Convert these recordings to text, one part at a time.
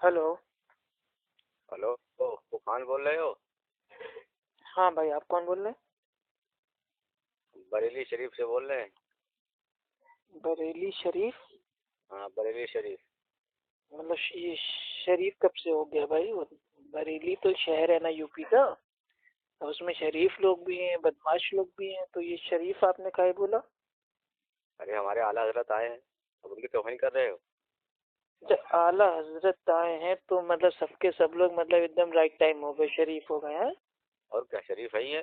Hello. Hello, Khan بول رہے ہو؟ ہاں بھائی، آپ کون بول رہے ہیں؟ بریلی شریف سے بول رہے ہیں؟ بریلی شریف؟ ہاں، بریلی شریف. مطلب یہ شریف کب سے ہو گیا بھائی؟ بریلی تو شہر ہے نا یو پی کا، اور اس میں شریف لوگ بھی ہیں، بدماش لوگ بھی ہیں، تو یہ شریف آپ نے کہے بولا؟ ارے ہمارے اعلیٰ حضرت آئے ہیں، اب ان کی توہین کر رہے ہو. جب اعلیٰ حضرت آئے ہیں تو مطلب سب کے سب لوگ مطلب ایک دم رائٹ ٹائم ہو گئے، شریف ہو گئے ہیں. اور کیا، شریف ہے ہی ہے.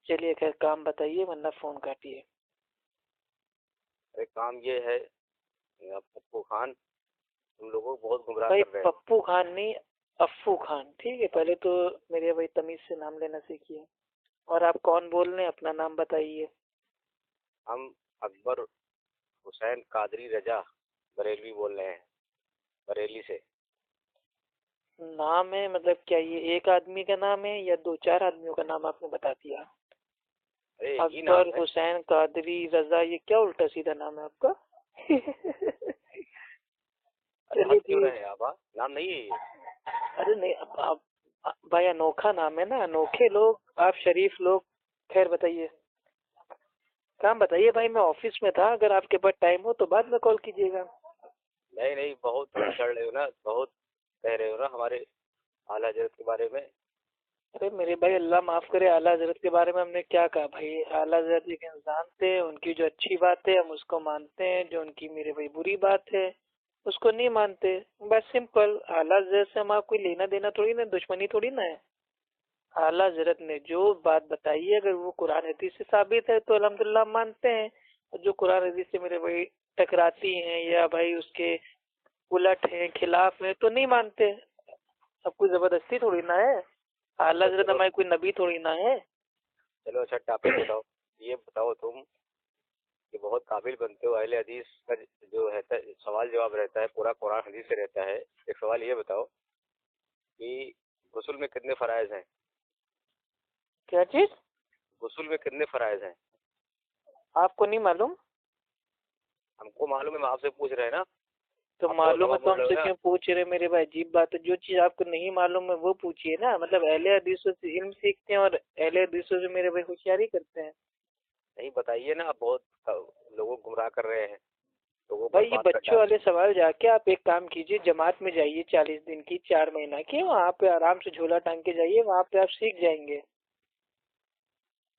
چلیے خیر، کام بتائیے ورنہ فون کاٹیے. ارے کام یہ ہے، پپو خان تم لوگوں کو بہت گمراہ بھائی کر رہے ہیں. پپو خان نہیں، افو خان، ٹھیک ہے؟ پہلے تو میرے بھائی تمیز سے نام لینا سیکھیے. اور آپ کون بول رہے ہیں؟ اپنا نام بتائیے. ہم اکبر حسین قادری رضا بریلوی بول رہے ہیں، بریلی سے. نام ہے مطلب کیا یہ ایک آدمی کا نام ہے یا دو چار آدمیوں کا نام آپ نے بتا دیا؟ ارے ایک ہی اکبر نام ہے. حسین قادری رضا، یہ کیا الٹا سیدھا نام ہے آپ کا؟ ارے چلیے ہنس کیوں رہے ٹھیک. ہیں آپ؟ نام نہیں ہے یہ. ارے نہیں، آپ بھائی انوکھا نام ہے نا، انوکھے لوگ، آپ شریف لوگ. خیر بتائیے، کام بتائیے بھائی. میں آفس میں تھا، اگر آپ کے پاس ٹائم ہو تو بعد میں کال کیجیے گا. نہیں، بہت چڑھ رہے ہو نا، بہت کہہ رہے ہو نا ہمارے اعلیٰ حضرت کے بارے میں. ارے میرے بھائی، اللہ معاف کرے، اعلیٰ حضرت کے بارے میں ہم نے کیا کہا بھائی؟ اعلیٰ حضرت ایک انسان تھے، ان کی جو اچھی بات ہے ہم اس کو مانتے ہیں، جو ان کی میرے بھائی بری بات ہے اس کو نہیں مانتے. بس سمپل. اعلیٰ حضرت سے ہمارا کوئی لینا دینا تھوڑی نا، دشمنی تھوڑی نا ہے. اعلیٰ حضرت نے جو بات بتائی ہے اگر وہ قرآن حدیث سے ثابت ہے تو الحمدللہ ہم مانتے ہیں، اور جو قرآن حدیث سے میرے بھائی ٹکراتی ہیں یا بھائی اس کے الٹ ہیں، خلاف ہیں، تو نہیں مانتے. اب کوئی زبردستی تھوڑی نا ہے. اعلیٰ حضرت چلو ہماری کوئی نبی تھوڑی نا ہے. چلو، اچھا ٹاپک بتاؤ. یہ بتاؤ تم کہ بہت قابل بنتے ہو، اہل حدیث کا جو رہتا ہے سوال جواب رہتا ہے پورا قرآن حدیث سے رہتا ہے. ایک سوال یہ بتاؤ کہ غسل میں کتنے فرائض ہیں؟ کیا چیز؟ غسل میں کتنے فرائض ہیں؟ آپ کو نہیں معلوم؟ ہم کو معلوم ہے، ہم آپ سے پوچھ رہے ہیں نا. تو آپ بہت معلوم ہوا ہے تو بول ہم رہے ہو سے نا. کیوں پوچھ رہے میرے بھائی؟ عجیب بات ہے. جو چیز آپ کو نہیں معلوم ہے وہ پوچھیے نا. مطلب اہل حدیثوں سے علم سیکھتے ہیں اور اہل حدیثوں سے میرے بھائی ہوشیاری کرتے ہیں. نہیں بتائیے نا، آپ بہت لوگوں کو گمراہ کر رہے ہیں، لوگوں کو بھائی یہ برباد کر بچوں ڈال رہے والے ہیں. سوال جا کے آپ ایک کام کیجئے، جماعت میں جائیے 40 دن کی، 4 مہینہ کی، وہاں پہ آرام سے جھولا ٹانگ کے جائیے، وہاں پہ آپ سیکھ جائیں گے.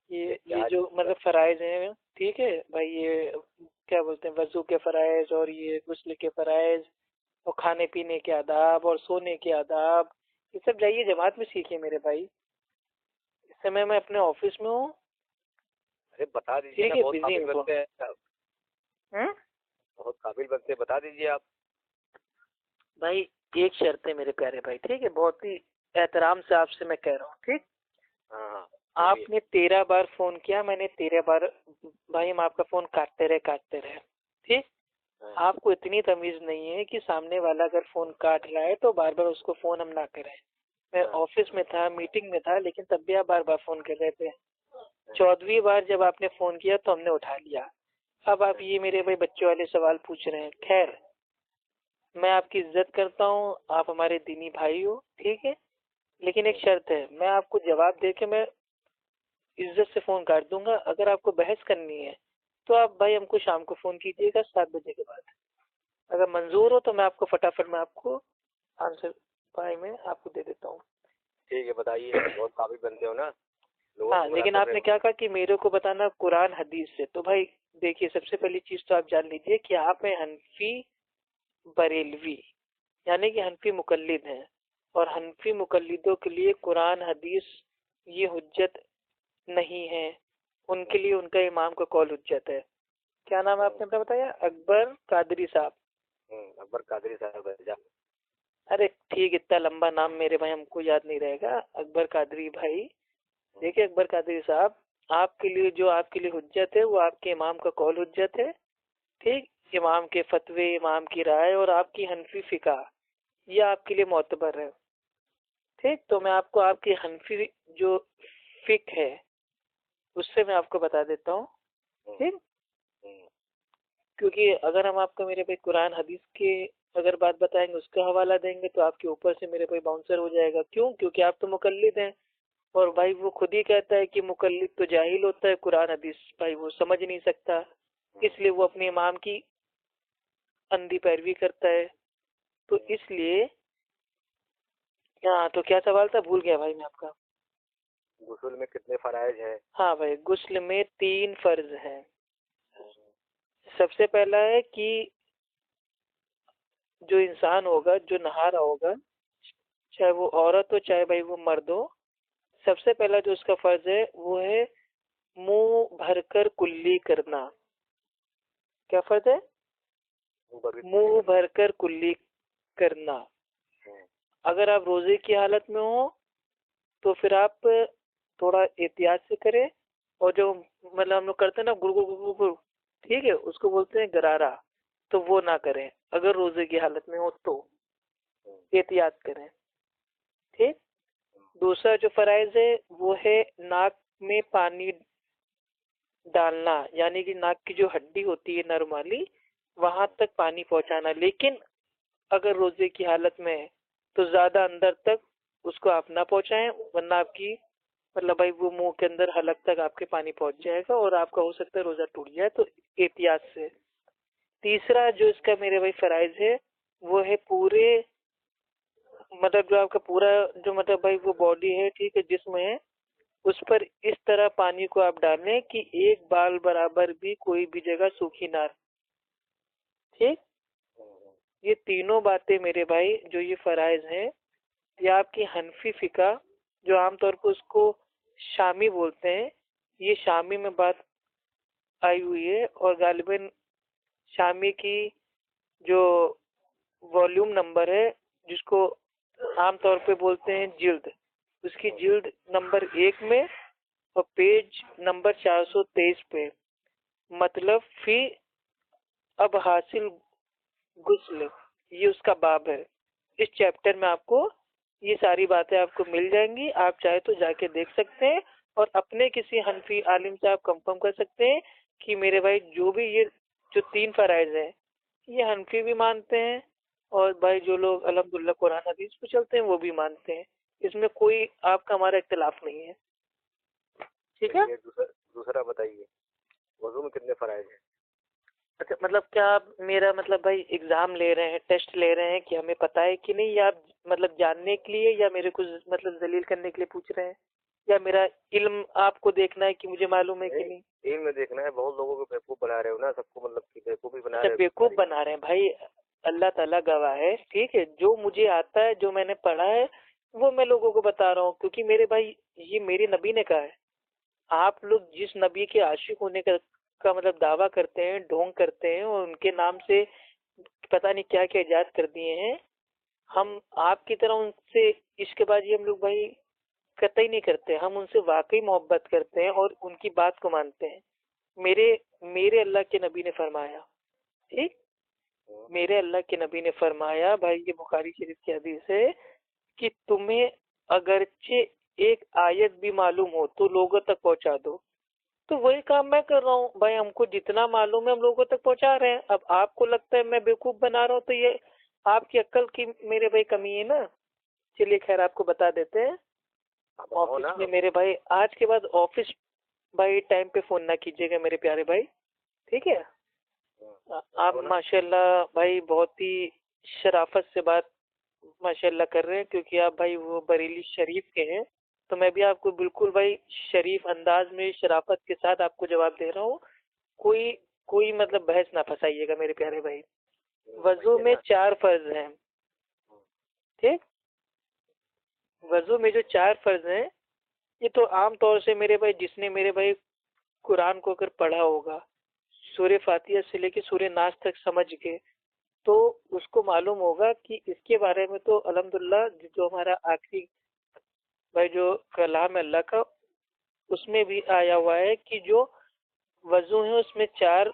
یہ جو مطلب فرائض ہیں، ٹھیک ہے بھائی، یہ کیا بولتے ہیں، وضو کے فرائض اور یہ غسل کے فرائض اور کھانے پینے کے آداب اور سونے کے آداب، یہ سب جائیے جماعت میں سیکھیے میرے بھائی. اس سمے میں اپنے آفس میں ہوں. ارے بتا دیجیے ٹھیک نا، ہے، بہت بزی قابل ہوں تو. بنتے ہیں. بہت قابل بنتے ہیں، بتا دیجیے آپ. بھائی ایک شرط ہے میرے پیارے بھائی، ٹھیک ہے؟ بہت ہی احترام سے آپ سے میں کہہ رہا ہوں، ٹھیک؟ ہاں آپ بولیے. نے 13 بار فون کیا، میں نے 13 بار. بھائی ہم آپ کا فون کاٹتے رہے، ٹھیک؟ ہاں. آپ کو اتنی تمیز نہیں ہے کہ سامنے والا اگر فون کاٹ رہا ہے تو بار بار اس کو فون ہم نہ کریں. میں آفس میں تھا، میٹنگ میں تھا، لیکن تب بھی آپ بار بار فون کر رہے تھے. 14ویں بار جب آپ نے فون کیا تو ہم نے اٹھا لیا. اب آپ یہ میرے بھائی بچے والے سوال پوچھ رہے ہیں. خیر، میں آپ کی عزت کرتا ہوں، آپ ہمارے دینی بھائی ہو، ٹھیک ہے؟ لیکن ایک شرط ہے، میں آپ کو جواب دے کے میں عزت سے فون کاٹ دوں گا. اگر آپ کو بحث کرنی ہے تو آپ بھائی ہم کو شام کو فون کیجیے گا 7 بجے کے بعد. اگر منظور ہو تو میں آپ کو فٹافٹ میں آپ کو آنسر بھائی میں آپ کو دے دیتا ہوں. ٹھیک ہے، بتائیے. بہت قابل بنتے ہو نا، لوگوں کو ہاں، گمراہ لیکن کر آپ رہے نے ہو. کیا کہا کہ میرے کو بتانا قرآن حدیث سے. تو بھائی دیکھیے، سب سے پہلی چیز تو آپ جان لیجیے کہ آپ ہیں حنفی بریلوی، یعنی کہ حنفی مقلد ہیں، اور حنفی مقلدوں کے لیے قرآن حدیث یہ حجت نہیں ہے. ان کے لیے ان کا امام کا قول حجت ہے. کیا نام ہے آپ نے اپنا بتایا؟ اکبر قادری صاحب. اکبر قادری صاحب رضا. ارے ٹھیک، اتنا لمبا نام میرے بھائی ہم کو یاد نہیں رہے گا. اکبر قادری بھائی، دیکھیے اکبر قادری صاحب، آپ کے لیے جو آپ کے لیے حجت ہے وہ آپ کے امام کا قول حجت ہے، ٹھیک؟ امام کے فتوے، امام کی رائے اور آپ کی حنفی فقہ، یہ آپ کے لیے معتبر ہے، ٹھیک؟ تو میں آپ کو آپ کی حنفی جو فقہ ہے اس سے میں آپ کو بتا دیتا ہوں، ٹھیک؟ کیونکہ اگر ہم آپ کو میرے بھائی قرآن حدیث کے اگر بات بتائیں گے اس کا حوالہ دیں گے تو آپ کے اوپر سے میرے بھائی باؤنسر ہو جائے گا. کیوں؟ کیونکہ آپ تو مقلد ہیں. اور بھائی وہ خود ہی کہتا ہے کہ مقلد تو جاہل ہوتا ہے, قرآن حدیث بھائی وہ سمجھ نہیں سکتا, اس لیے وہ اپنے امام کی اندھی پیروی کرتا ہے. تو اس لیے ہاں, تو کیا سوال تھا, بھول گیا بھائی میں آپ کا. غسل میں کتنے فرائض ہیں؟ ہاں بھائی غسل میں 3 فرض ہیں. سب سے پہلا ہے کہ جو انسان ہوگا جو نہا رہا ہوگا, چاہے وہ عورت ہو چاہے بھائی وہ مرد ہو, سب سے پہلا جو اس کا فرض ہے وہ ہے منہ بھر کر کلی کرنا. کیا فرض ہے؟ منہ بھر کر کلی کرنا. اگر آپ روزے کی حالت میں ہو تو پھر آپ تھوڑا احتیاط سے کریں, اور جو مطلب ہم لوگ کرتے ہیں نا گڑ گڑ گڑ گڑ, ٹھیک ہے, اس کو بولتے ہیں گرارا, تو وہ نہ کریں اگر روزے کی حالت میں ہو تو احتیاط کریں. ٹھیک. دوسرا جو فرائض ہے وہ ہے ناک میں پانی ڈالنا, یعنی کہ ناک کی جو ہڈی ہوتی ہے نرم والی وہاں تک پانی پہنچانا, لیکن اگر روزے کی حالت میں ہے تو زیادہ اندر تک اس کو آپ نہ پہنچائیں, ورنہ آپ کی مطلب بھائی وہ منہ کے اندر حلق تک آپ کے پانی پہنچ جائے گا اور آپ کا ہو سکتا ہے روزہ ٹوٹ جائے, تو احتیاط سے. تیسرا جو اس کا میرے بھائی فرائض ہے وہ ہے پورے مطلب جو آپ کا پورا جو مطلب بھائی وہ باڈی ہے, ٹھیک ہے, جسم ہے, اس پر اس طرح پانی کو آپ ڈالیں کہ ایک بال برابر بھی کوئی بھی جگہ سوکھی نہ رہے. ٹھیک. یہ تینوں باتیں میرے بھائی جو یہ فرائض ہیں, یہ آپ کی حنفی فقہ جو عام طور پر اس کو شامی بولتے ہیں, یہ شامی میں بات آئی ہوئی ہے, اور غالباً شامی کی جو والیوم نمبر ہے جس کو عام طور پہ بولتے ہیں جلد, اس کی جلد نمبر 1 میں اور پیج نمبر 423 پہ مطلب فی اب حاصل غسل, یہ اس کا باب ہے. اس چیپٹر میں آپ کو یہ ساری باتیں آپ کو مل جائیں گی, آپ چاہے تو جا کے دیکھ سکتے ہیں اور اپنے کسی حنفی عالم سے آپ کنفرم کر سکتے ہیں کہ میرے بھائی جو بھی یہ جو 3 فرائض ہیں یہ حنفی بھی مانتے ہیں, اور بھائی جو لوگ الحمدللہ قرآن حدیث پہ چلتے ہیں وہ بھی مانتے ہیں. اس میں کوئی آپ کا ہمارا اختلاف نہیں ہے. ٹھیک ہے. دوسرا بتائیے, وضو میں کتنے فرائض ہیں؟ اچھا, مطلب کیا آپ میرا مطلب بھائی ایگزام لے رہے ہیں, ٹیسٹ لے رہے ہیں کہ ہمیں پتہ ہے کہ نہیں, یا آپ مطلب جاننے کے لیے یا میرے کو مطلب ذلیل کرنے کے لیے پوچھ رہے ہیں, یا میرا علم آپ کو دیکھنا ہے کہ مجھے معلوم ہے کہ نہیں؟ علم دیکھنا ہے. بہت لوگوں کو بیوقوف بنا رہے ہو نا, سب کو مطلب کہ بیوقوف ہی بنا رہے ہیں. ہو. بیوقوف بنا رہے ہیں بھائی, اللہ تعالیٰ گواہ ہے, ٹھیک ہے, جو مجھے آتا ہے جو میں نے پڑھا ہے وہ میں لوگوں کو بتا رہا ہوں, کیونکہ میرے بھائی یہ میرے نبی نے کہا ہے. آپ لوگ جس نبی کے عاشق ہونے کا مطلب دعویٰ کرتے ہیں, ڈھونگ کرتے ہیں, اور ان کے نام سے پتہ نہیں کیا کیا ایجاد کر دیے ہیں, ہم آپ کی طرح ان سے عشق بازی ہم لوگ بھائی قطعی نہیں کرتے, ہم ان سے واقعی محبت کرتے ہیں اور ان کی بات کو مانتے ہیں. میرے اللہ کے نبی نے فرمایا, ٹھیک, میرے اللہ کے نبی نے فرمایا بھائی, یہ بخاری شریف کی حدیث ہے کہ تمہیں اگرچہ ایک آیت بھی معلوم ہو تو لوگوں تک پہنچا دو. تو وہی کام میں کر رہا ہوں بھائی, ہم کو جتنا معلوم ہے ہم لوگوں تک پہنچا رہے ہیں. اب آپ کو لگتا ہے میں بیوقوف بنا رہا ہوں تو یہ آپ کی عقل کی میرے بھائی کمی ہے نا. چلیے خیر, آپ کو بتا دیتے ہیں. آفس میں میرے بھائی آج کے بعد آفس بھائی ٹائم پہ فون نہ کیجیے گا میرے پیارے بھائی, ٹھیک ہے. آپ ماشاء اللہ بھائی بہت ہی شرافت سے بات ماشاء اللہ کر رہے ہیں, کیونکہ آپ بھائی وہ بریلی شریف کے ہیں, تو میں بھی آپ کو بالکل بھائی شریف انداز میں شرافت کے ساتھ آپ کو جواب دے رہا ہوں. کوئی مطلب بحث نہ پھنسائیے گا میرے پیارے بھائی. وضو میں 4 فرض ہیں, ٹھیک. وضو میں جو 4 فرض ہیں یہ تو عام طور سے میرے بھائی جس نے میرے بھائی قرآن کو اگر پڑھا ہوگا سورہ فاتحہ سے لے کے سورہ ناس تک سمجھ کے, تو اس کو معلوم ہوگا کہ اس کے بارے میں تو الحمدللہ جو ہمارا آخری بھائی جو کلام اللہ کا اس میں بھی آیا ہوا ہے کہ جو وضو ہیں اس میں 4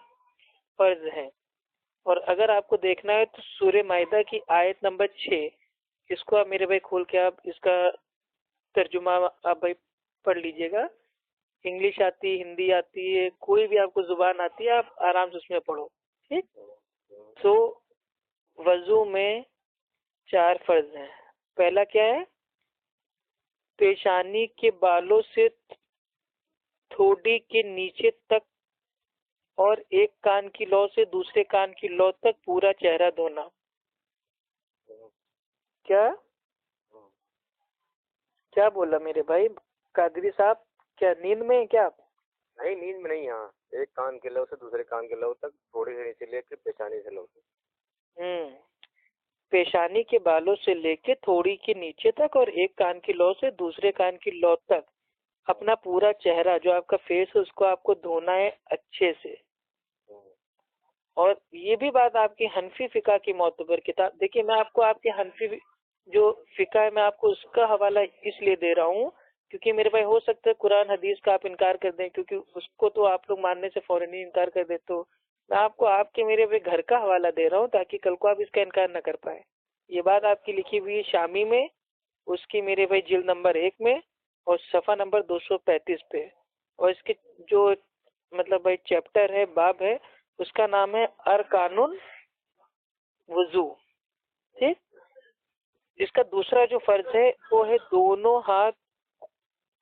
فرض ہیں. اور اگر آپ کو دیکھنا ہے تو سورہ مائدہ کی آیت نمبر 6, اس کو آپ میرے بھائی کھول کے آپ اس کا ترجمہ آپ بھائی پڑھ لیجئے گا. انگلش آتی, ہندی آتی ہے, کوئی بھی آپ کو زبان آتی ہے, آپ آرام سے اس میں پڑھو, ٹھیک. تو وضو میں 4 فرض ہیں. پہلا کیا ہے؟ پیشانی کے بالوں سے تھوڑی کے نیچے تک اور ایک کان کی لو سے دوسرے کان کی لو تک پورا چہرہ دھونا. کیا بولا میرے بھائی قادری صاحب؟ کیا نیند میں ہیں کیا آپ؟ نہیں نیند میں نہیں. ہاں ایک کان کے لو سے دوسرے کان کے لو تک تھوڑی سے نیچے لے کے پیشانی سے لو تک. پیشانی کے بالوں سے لے کے تھوڑی کے نیچے تک اور ایک کان کی لو سے دوسرے کان کی لو تک اپنا پورا چہرہ جو آپ کا فیس ہے اس کو آپ کو دھونا ہے اچھے سے. اور یہ بھی بات آپ کی حنفی فقہ کی معتبر کتاب. دیکھیے میں آپ کو آپ کے حنفی جو فقہ ہے میں آپ کو اس کا حوالہ اس لیے دے رہا ہوں کیونکہ میرے بھائی ہو سکتا ہے قرآن حدیث کا آپ انکار کر دیں کیونکہ اس کو تو آپ لوگ ماننے سے فوراً ہی انکار کر دیں. تو میں آپ کو آپ کے میرے بھائی گھر کا حوالہ دے رہا ہوں تاکہ کل کو آپ اس کا انکار نہ کر پائے. یہ بات آپ کی لکھی ہوئی شامی میں اس کی میرے بھائی جلد نمبر 1 میں اور صفحہ نمبر 235 پہ. اور اس کے جو مطلب بھائی چیپٹر ہے باب ہے اس کا نام ہے ارکان الوضو. ٹھیک. اس کا دوسرا جو فرض ہے وہ ہے دونوں ہاتھ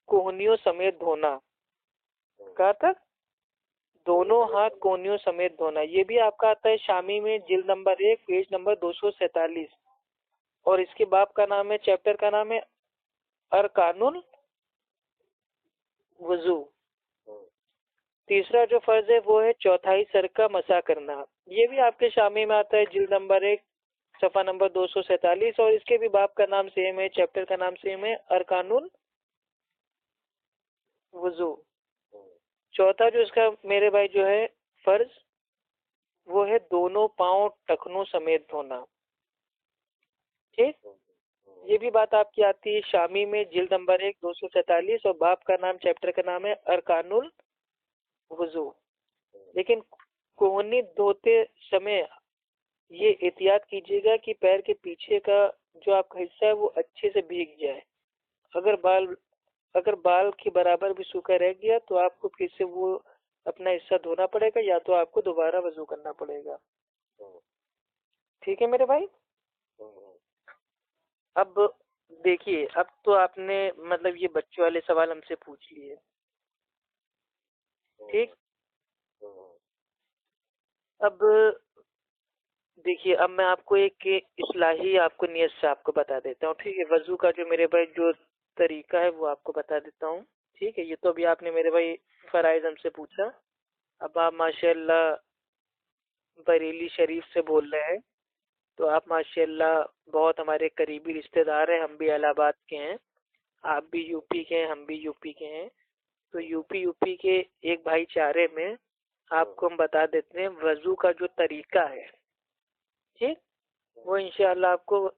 کوہنیوں سمیت دھونا. کہاں تک؟ دونوں ہاتھ کوہنیوں سمیت دھونا. یہ بھی آپ کا آتا ہے شامی میں جلد نمبر 1 پیج نمبر 247 اور اس کے باب کا نام ہے چیپٹر کا نام ہے ارکان الوضو. تیسرا جو فرض ہے وہ ہے چوتھائی سر کا مسح کرنا. یہ بھی آپ کے شامی میں آتا ہے جلد نمبر 1 صفحہ نمبر 247 اور اس کے بھی باب کا نام سیم ہے چیپٹر کا نام سیم ہے ارکان الوضو. چوتھا جو اس کا میرے بھائی جو ہے فرض وہ ہے دونوں پاؤں ٹخنوں سمیت دھونا. ٹھیک. یہ بھی بات آپ کی آتی ہے شامی میں جلد نمبر 1 247 اور باب کا نام چیپٹر کا نام ہے ارکان الوضو. لیکن کوہنی دھوتے سمے یہ احتیاط کیجیے گا کہ پیر کے پیچھے کا جو آپ کا حصہ ہے وہ اچھے سے بھیگ جائے. اگر بال کے برابر بھی سوکھا رہ گیا تو آپ کو پھر سے وہ اپنا حصہ دھونا پڑے گا یا تو آپ کو دوبارہ وضو کرنا پڑے گا. ٹھیک ہے میرے بھائی. اب دیکھیے اب تو آپ نے مطلب یہ بچوں والے سوال ہم سے پوچھ لیے. ٹھیک. اب دیکھیے اب میں آپ کو ایک اصلاحی آپ کو نیت سے آپ کو بتا دیتا ہوں. ٹھیک ہے. وضو کا جو میرے بھائی جو طریقہ ہے وہ آپ کو بتا دیتا ہوں. ٹھیک ہے. یہ تو ابھی آپ نے میرے بھائی فرائض ہم سے پوچھا. اب آپ ماشاء اللہ بریلی شریف سے بول رہے ہیں تو آپ ماشاء اللہ بہت ہمارے قریبی رشتہ دار ہیں. ہم بھی الہ آباد کے ہیں, آپ بھی یو پی کے ہیں, ہم بھی یو پی کے ہیں. تو یو پی کے ایک بھائی چارے میں آپ کو ہم بتا دیتے ہیں وضو کا جو طریقہ ہے. ٹھیک. وہ انشاءاللہ آپ کو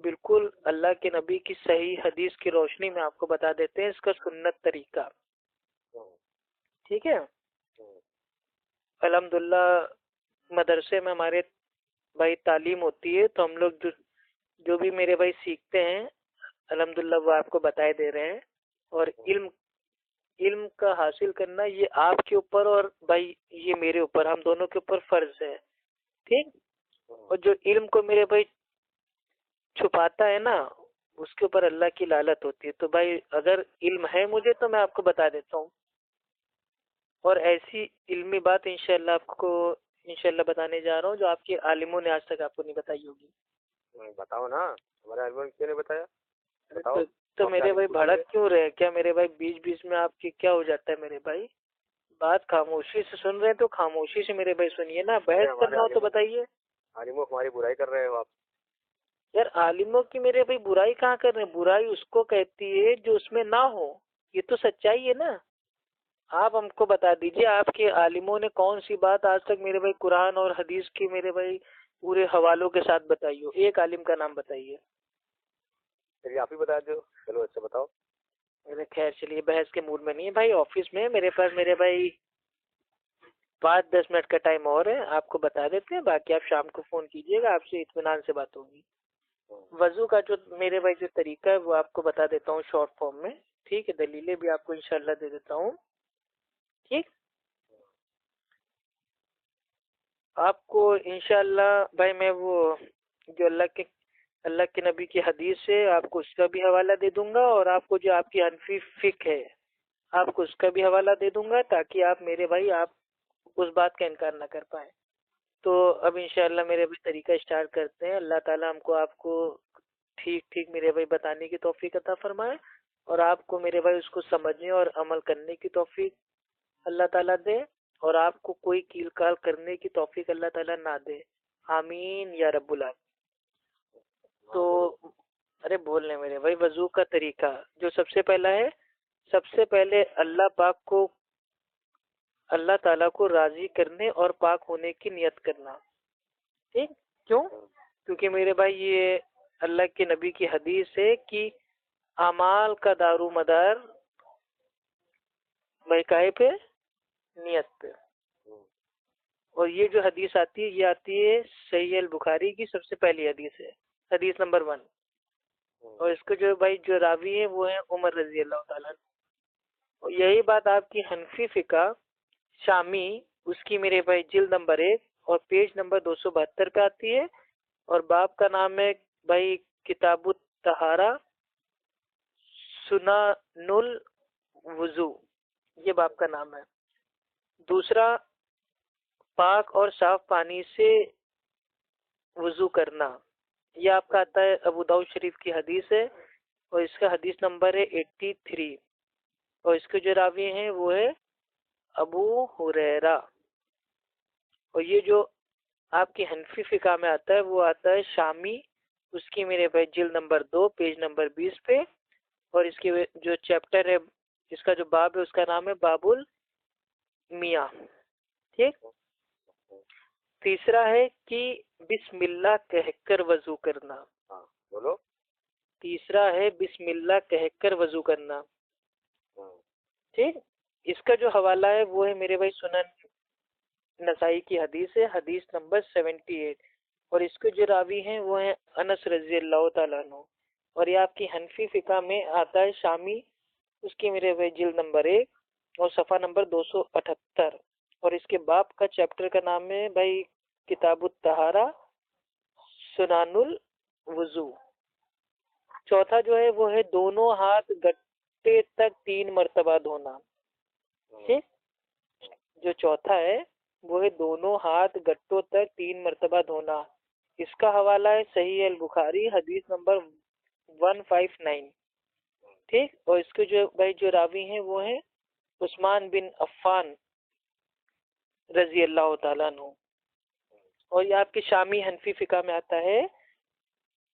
بالکل اللہ کے نبی کی صحیح حدیث کی روشنی میں آپ کو بتا دیتے ہیں اس کا سنت طریقہ. ٹھیک ہے. الحمدللہ مدرسے میں ہمارے بھائی تعلیم ہوتی ہے تو ہم لوگ جو بھی میرے بھائی سیکھتے ہیں الحمدللہ وہ آپ کو بتائے دے رہے ہیں. اور علم کا حاصل کرنا یہ آپ کے اوپر اور بھائی یہ میرے اوپر, ہم دونوں کے اوپر فرض ہے. ٹھیک. اور جو علم کو میرے بھائی چھپاتا ہے نا اس کے اوپر اللہ کی لعنت ہوتی ہے. تو بھائی اگر علم ہے مجھے تو میں آپ کو بتا دیتا ہوں اور ایسی علمی بات انشاءاللہ آپ کو انشاءاللہ بتانے جا رہا ہوں جو آپ کے عالموں نے آج تک آپ کو نہیں بتائی ہوگی. بتاؤ نا, ہمارے عالموں نے کیوں نہیں بتایا؟ بتاؤ. تو میرے بھائی بھڑک کیوں رہے؟ کیا میرے بھائی بیچ میں آپ کی کیا ہو جاتا ہے میرے بھائی؟ بات خاموشی سے سن رہے ہیں تو خاموشی سے میرے بھائی سنیے نا. بحث کرنا ہو تو بتائیے. عالموں ہماری برائی کر رہے ہو آپ. یار عالموں کی میرے بھائی برائی کہاں کر رہے ہیں؟ برائی اس کو کہتی ہے جو اس میں نہ ہو. یہ تو سچائی ہے نا. آپ ہم کو بتا دیجئے آپ کے عالموں نے کون سی بات آج تک میرے بھائی قرآن اور حدیث کی میرے بھائی پورے حوالوں کے ساتھ بتائی ہو. ایک عالم کا نام بتائیے. چلیے آپ ہی بتا دو. چلو اچھا بتاؤ. خیر چلیے بحث کے موڈ میں نہیں ہے بھائی. آفس میں میرے پاس میرے بھائی 5-10 منٹ کا ٹائم اور ہے. آپ کو بتا دیتے ہیں, باقی آپ شام کو فون کیجیے گا, آپ سے اطمینان سے بات ہوگی. وضو کا جو میرے بھائی جو طریقہ ہے وہ آپ کو بتا دیتا ہوں شارٹ فارم میں. ٹھیک ہے. دلیلیں بھی آپ کو انشاءاللہ دے دیتا ہوں. ٹھیک. آپ کو انشاءاللہ بھائی میں وہ جو اللہ کے نبی کی حدیث ہے آپ کو اس کا بھی حوالہ دے دوں گا، اور آپ کو جو آپ کی حنفی فقہ ہے آپ کو اس کا بھی حوالہ دے دوں گا، تاکہ آپ میرے بھائی آپ اس بات کا انکار نہ کر پائیں۔ تو اب انشاءاللہ میرے بھائی طریقہ اسٹارٹ کرتے ہیں۔ اللہ تعالیٰ ہم کو آپ کو ٹھیک میرے بھائی بتانے کی توفیق عطا فرمائے، اور آپ کو میرے بھائی اس کو سمجھنے اور عمل کرنے کی توفیق اللہ تعالیٰ دے، اور آپ کو کوئی کیل کال کرنے کی توفیق اللہ تعالیٰ نہ دے، آمین یا رب العالمین۔ تو ارے بول لیں میرے بھائی، وضو کا طریقہ جو سب سے پہلا ہے، سب سے پہلے اللہ تعالیٰ کو راضی کرنے اور پاک ہونے کی نیت کرنا، ٹھیک؟ کیوں؟ کیونکہ میرے بھائی یہ اللہ کے نبی کی حدیث ہے کہ اعمال کا دارو مدار بھائی کاہے پہ؟ نیت پہ۔ اور یہ جو حدیث آتی ہے یہ آتی ہے صحیح البخاری کی سب سے پہلی حدیث ہے، حدیث نمبر 1، اور اس کو جو بھائی جو راوی ہے وہ ہے عمر رضی اللہ تعالیٰ۔ اور یہی بات آپ کی حنفی فقہ شامی اس کی میرے بھائی جلد نمبر 1 اور پیج نمبر 272 پہ آتی ہے، اور باب کا نام ہے بھائی کتاب الطہارہ سنن الوضو، یہ باب کا نام ہے۔ دوسرا، پاک اور صاف پانی سے وضو کرنا، یہ آپ کا آتا ہے ابو داؤد شریف کی حدیث ہے، اور اس کا حدیث نمبر ہے 83، اور اس کے جو راوی ہیں وہ ہے ابو ہریرہ۔ اور یہ جو آپ کی حنفی فقہ میں آتا ہے وہ آتا ہے شامی، اس کی میرے بھائی جلد نمبر 2 پیج نمبر 20 پہ، اور اس کی جو چیپٹر ہے اس کا جو باب ہے اس کا نام ہے باب المیاں، ٹھیک؟ تیسرا ہے کہ بسم اللہ کہہ کر وضو کرنا، بولو۔ تیسرا ہے بسم اللہ کہہ کر وضو کرنا، ٹھیک؟ اس کا جو حوالہ ہے وہ ہے میرے بھائی سنن نسائی کی حدیث ہے، حدیث نمبر 78، اور اس کے جو راوی ہیں وہ ہیں انس رضی اللہ تعالیٰ عنہ، اور یہ آپ کی حنفی فقہ میں آتا ہے شامی، اس کی میرے بھائی جلد نمبر 1 اور صفحہ نمبر 278، اور اس کے باب کا چیپٹر کا نام ہے بھائی کتاب الطہارہ سنن الوضو۔ چوتھا جو ہے وہ ہے دونوں ہاتھ گٹے تک 3 مرتبہ دھونا، ٹھیک؟ جو چوتھا ہے وہ ہے دونوں ہاتھ گٹوں تک 3 مرتبہ دھونا، اس کا حوالہ ہے صحیح البخاری حدیث نمبر 159، ٹھیک؟ اور اس کے جو بھائی جو راوی ہیں وہ ہیں عثمان بن عفان رضی اللہ تعالیٰ عنہ، اور یہ آپ کے شامی حنفی فقہ میں آتا ہے،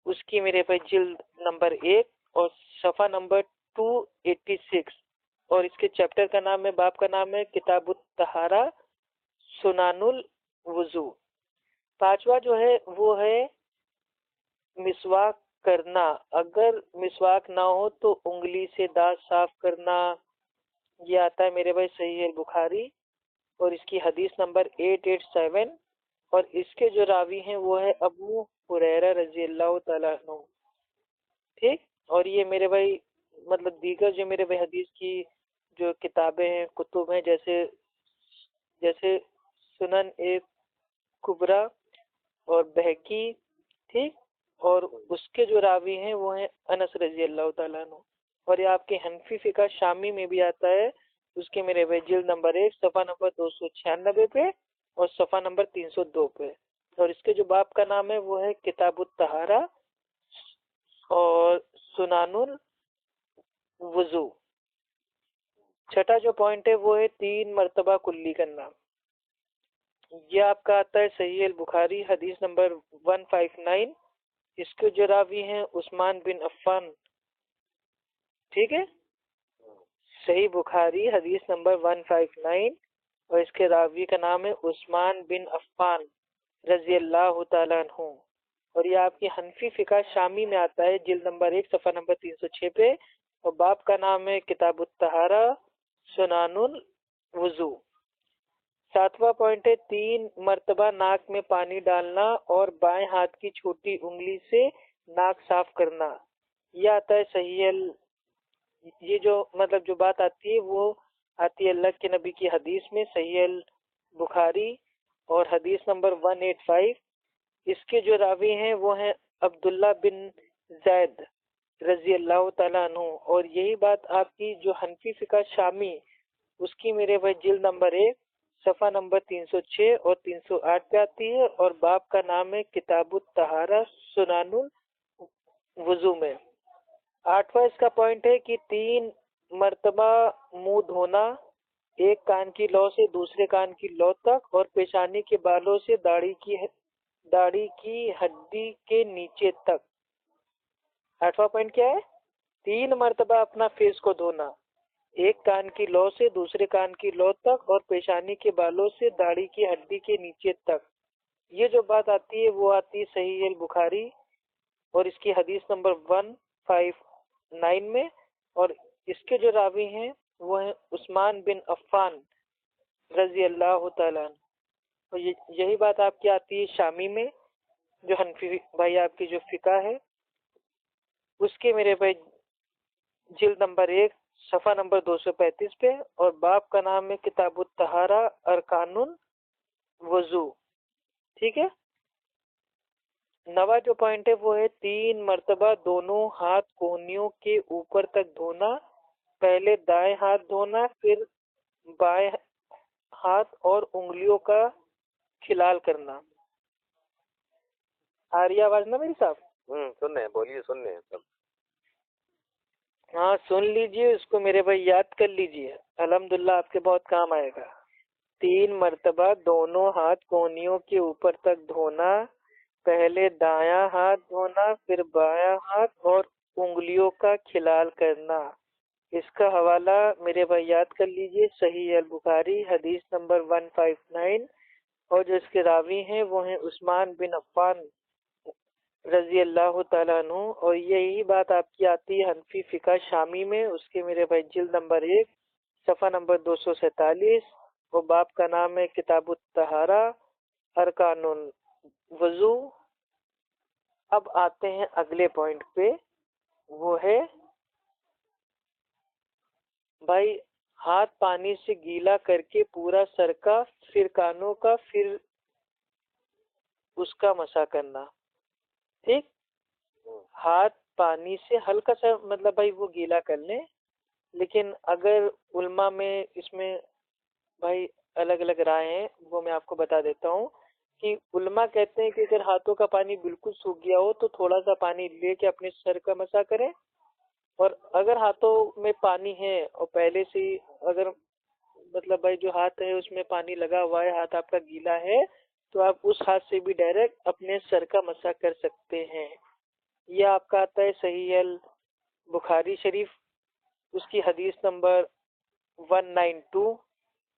اس کی میرے بھائی جلد نمبر 1 اور صفحہ نمبر 286، اور اس کے چیپٹر کا نام ہے باب کا نام ہے کتاب الطہارہ سنن الوضو۔ پانچواں جو ہے وہ ہے مسواک کرنا، اگر مسواک نہ ہو تو انگلی سے دانت صاف کرنا، یہ آتا ہے میرے بھائی صحیح البخاری اور اس کی حدیث نمبر 887، اور اس کے جو راوی ہیں وہ ہے ابو ہریرہ رضی اللہ تعالیٰ عنہ، ٹھیک؟ اور یہ میرے بھائی مطلب دیگر جو میرے بھائی حدیث کی جو کتابیں ہیں کتب ہیں جیسے سنن کبریٰ اور بہقی، ٹھیک؟ اور اس کے جو راوی ہیں وہ ہیں انس رضی اللہ تعالیٰ عنہ، اور یہ آپ کے حنفی فقہ شامی میں بھی آتا ہے، اس کے میرے بھائی جلد نمبر 1 صفحہ نمبر 296 پہ اور صفحہ نمبر 302 پہ، اور اس کے جو باب کا نام ہے وہ ہے کتاب الطہارہ اور سنن الوضو۔ چھٹا جو پوائنٹ ہے وہ ہے 3 مرتبہ کلی کرنا، یہ آپ کا آتا ہے صحیح البخاری حدیث نمبر 159، اس کے جو راوی ہیں عثمان بن عفان، ٹھیک ہے؟ صحیح بخاری حدیث نمبر 159، اور اس کے راوی کا نام ہے عثمان بن عفان رضی اللہ تعالیٰ عنہ، اور یہ آپ کی حنفی فقہ شامی میں آتا ہے جلد نمبر 1 صفحہ نمبر 306 پہ، اور باب کا نام ہے کتاب الطہارہ سنن الوضو۔ ساتواں پوائنٹ ہے 3 مرتبہ ناک میں پانی ڈالنا اور بائیں ہاتھ کی چھوٹی انگلی سے ناک صاف کرنا، یہ آتا ہے صحیح یہ جو مطلب جو بات آتی ہے وہ آتی ہے اللہ کے نبی کی حدیث میں صحیح البخاری اور حدیث نمبر 185، اس کے جو راوی ہیں وہ ہیں عبداللہ بن زید رضی اللہ تعالیٰ عنہ، اور یہی بات آپ کی جو حنفی فقہ شامی اس کی میرے بھائی جلد نمبر 1 صفحہ نمبر 306 اور 308 پہ آتی ہے، اور باب کا نام ہے کتاب الطہارہ سنن الوضو میں۔ 8واں اس کا پوائنٹ ہے کہ 3 مرتبہ منہ دھونا، ایک کان کی لو سے دوسرے کان کی لو تک، اور پیشانی کے بالوں سے داڑھی کی ہڈی کے نیچے تک۔ 8واں پوائنٹ کیا ہے؟ 3 مرتبہ اپنا فیس کو دھونا، ایک کان کی لو سے دوسرے کان کی لو تک، اور پیشانی کے بالوں سے داڑھی کی ہڈی کے نیچے تک۔ یہ جو بات آتی ہے وہ آتی ہے صحیح البخاری اور اس کی حدیث نمبر 159 میں، اور اس کے جو راوی ہیں وہ ہیں عثمان بن عفان رضی اللہ تعالیٰ عنہ، اور یہی بات آپ کی آتی ہے شامی میں، جو حنفی بھائی آپ کی جو فقہ ہے اس کے میرے بھائی جلد نمبر 1 صفحہ نمبر 235 پہ، اور باب کا نام ہے کتاب الطہارہ ارکان الوضو۔ ٹھیک ہے۔ 9واں جو پوائنٹ ہے وہ ہے 3 مرتبہ دونوں ہاتھ کونیوں کے اوپر تک دھونا، پہلے دائیں ہاتھ دھونا، پھر بائیں ہاتھ اور انگلیوں کا کھلال کرنا۔ آ رہی آواز نا میری صاحب؟ سن رہے ہیں، بولیے، سن رہے ہیں سب۔ ہاں سن لیجئے، اس کو میرے بھائی یاد کر لیجئے، الحمدللہ آپ کے بہت کام آئے گا۔ 3 مرتبہ دونوں ہاتھ کونیوں کے اوپر تک دھونا، پہلے دایاں ہاتھ دھونا، پھر بایاں ہاتھ اور انگلیوں کا کھلال کرنا۔ اس کا حوالہ میرے بھائی یاد کر لیجئے، صحیح البخاری حدیث نمبر 159، اور جو اس کے راوی ہیں وہ ہیں عثمان بن عفان رضی اللہ تعالیٰ عنہ، اور یہی بات آپ کی آتی ہے حنفی فقہ شامی میں، اس کے میرے بھائی جلد نمبر 1 صفحہ نمبر 247، اور باب کا نام ہے کتاب الطہارہ ارکان الوضو۔ اب آتے ہیں اگلے پوائنٹ پہ، وہ ہے بھائی ہاتھ پانی سے گیلا کر کے پورا سر کا، پھر کانوں کا، پھر اس کا مسح کرنا۔ ٹھیک، ہاتھ پانی سے ہلکا سا مطلب بھائی وہ گیلا کر لیں، لیکن اگر علماء میں اس میں بھائی الگ الگ رائے ہیں، وہ میں آپ کو بتا دیتا ہوں کہ علماء کہتے ہیں کہ اگر ہاتھوں کا پانی بالکل سوکھ گیا ہو تو تھوڑا سا پانی لے کے اپنے سر کا مسح کریں، اور اگر ہاتھوں میں پانی ہے اور پہلے سے اگر مطلب بھائی جو ہاتھ ہے اس میں پانی لگا ہوا ہے، ہاتھ آپ کا گیلا ہے، تو آپ اس ہاتھ سے بھی ڈائریکٹ اپنے سر کا مسح کر سکتے ہیں۔ یہ آپ کا آتا ہے صحیح البخاری شریف، اس کی حدیث نمبر 192،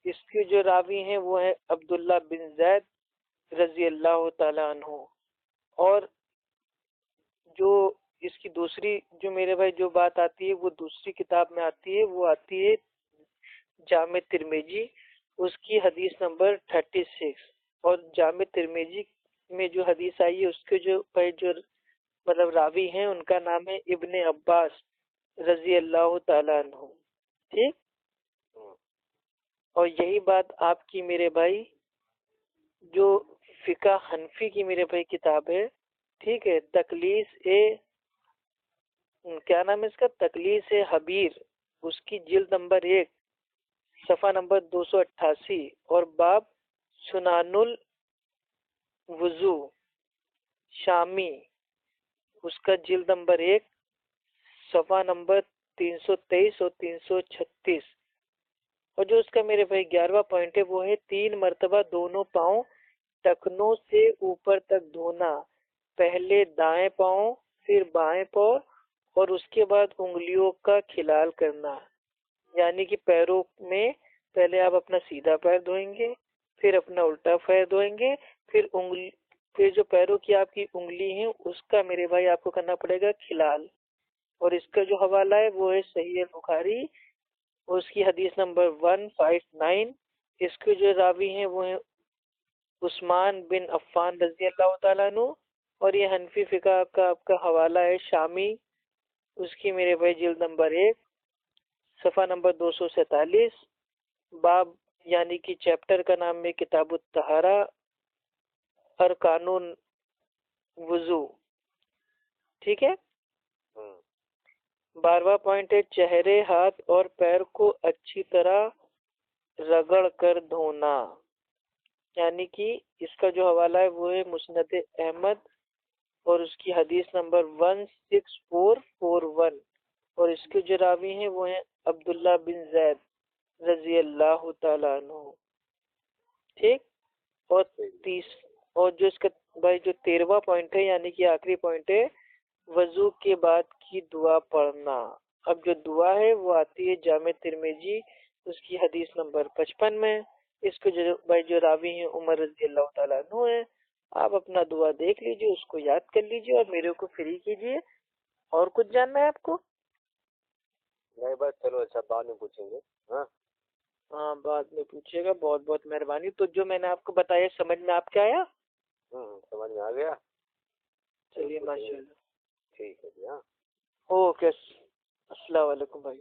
اس کے جو راوی ہیں وہ ہیں عبداللہ بن زید رضی اللہ تعالی عنہ، اور جو اس کی دوسری جو میرے بھائی جو بات آتی ہے وہ دوسری کتاب میں آتی ہے، وہ آتی ہے جامع ترمذی، اس کی حدیث نمبر 36، اور جامع ترمذی میں جو حدیث آئی ہے اس کے جو مطلب راوی ہیں ان کا نام ہے ابن عباس رضی اللہ تعالیٰ عنہ۔ ٹھیک، اور یہی بات آپ کی میرے بھائی جو فقہ حنفی کی میرے بھائی کتاب ہے، ٹھیک ہے، کیا نام ہے اس کا، تقلیص حبیر، اس کی جلد نمبر 1 صفحہ نمبر 288، اور باب سنن الوضو شامی، اس کا جلد نمبر 1 صفحہ نمبر 323 اور 336، اور جو اس کا میرے بھائی 11واں پوائنٹ ہے وہ ہے 3 مرتبہ دونوں پاؤں ٹخنوں سے اوپر تک دھونا، پہلے دائیں پاؤں، پھر بائیں پاؤں، اور اس کے بعد انگلیوں کا کھلال کرنا۔ یعنی کہ پیروں میں پہلے آپ اپنا سیدھا پیر دھوئیں گے، پھر اپنا الٹا پیر دھوئیں گے، پھر جو پیروں کی آپ کی انگلی ہیں اس کا میرے بھائی آپ کو کرنا پڑے گا کھلال، اور اس کا جو حوالہ ہے وہ ہے صحیح البخاری، اس کی حدیث نمبر 159، اس کے جو راوی ہیں وہ ہیں عثمان بن عفان رضی اللہ تعالیٰ عنہ، اور یہ حنفی فقہ کا آپ کا حوالہ ہے شامی، اس کی میرے بھائی جلد نمبر 1 صفحہ نمبر 247، باب یعنی کہ چیپٹر کا نام ہے کتاب الطہارہ ارکان وضو. ٹھیک ہے. ہوں. 12واں پوائنٹ ہے چہرے ہاتھ اور پیر کو اچھی طرح رگڑ کر دھونا. یعنی کہ اس کا جو حوالہ ہے وہ ہے مسند احمد اور اس کی حدیث نمبر 16441 اور اس کے جو راوی ہیں وہ ہیں عبداللہ بن زید رضی اللہ تعالیٰ عنہ. ٹھیک. اور اور جو اس کا بھائی جو 13واں پوائنٹ ہے یعنی کہ آخری پوائنٹ ہے وضو کے بعد کی دعا پڑھنا. اب جو دعا ہے وہ آتی ہے جامع ترمذی اس کی حدیث نمبر 55 میں. اس کے جو بھائی جو راوی ہیں عمر رضی اللہ تعالیٰ عنہ ہیں. آپ اپنا دعا دیکھ لیجئے, اس کو یاد کر لیجئے اور میرے کو فری کیجئے. اور کچھ جاننا ہے آپ کو؟ نہیں بس چلو اچھا بعد میں پوچھیں گے. ہاں بعد میں پوچھیے گا. بہت بہت مہربانی. تو جو میں نے آپ کو بتایا سمجھ میں آپ کے آیا؟ سمجھ میں آ گیا. چلیے ماشاء اللہ. ٹھیک ہے جی. ہاں اوکے. السلام علیکم بھائی.